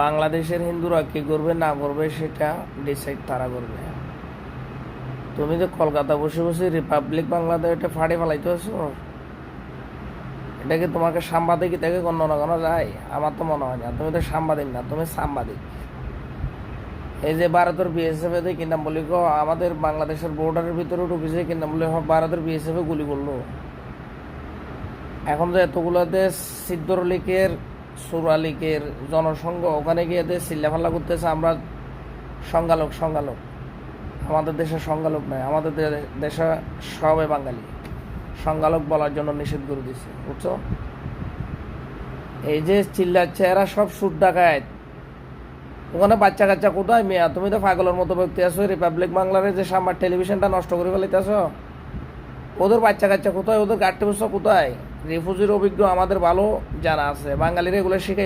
বাংলাদেশের হিন্দুরা কি করবে না করবে সেটা ডিসাইড তারা করবে। তুমি তো কলকাতা বসে বসে রিপাবলিক বাংলাদেশ এটা ফাড়ে ফেলাইতে আছো, এটা কি তোমাকে সাংবাদিকতাকে গণ্য না করা যায়? আমার তো মনে হয় না। তুমি তো সাংবাদিক না, তুমি সাংবাদিক। এই যে ভারতের বিএসএফ এ কি নাম বলি গো, আমাদের বাংলাদেশের বর্ডারের ভিতরে ঢুকেছে কি নাম বলি ভারতের বিএসএফ গুলি করলো। এখন যে এতগুলো দেশ সিদ্ধর লীগের সুরা লীগের জনসংঘ ওখানে গিয়ে চিল্লাফাল্লা করতেছে আমরা সংখ্যালঘু সংখ্যালঘু। আমাদের দেশে সংখ্যালঘু নয়, আমাদের দেশে সবাই বাঙালি। সংখ্যালঘু বলার জন্য নিষেধ করে দিছে, বুঝছো? এই যে চিল্লাচ্ছে এরা সব সুদ ডাকায়। ওখানে বাচ্চা কাচ্চা কোথায় মেয়া? তুমি তো পাগলের মতো ব্যক্তি আছো। রিপাবলিক বাংলার যে সামার টেলিভিশনটা নষ্ট করে ফেলাইতেছ, ওদের বাচ্চা কাচ্চা কোথায়? ওদের গাড়ি বসা কোথায়? রিফিউজির অভিজ্ঞ আমাদের ভালো জানা আছে, বাঙালিরা এগুলো শিখাই।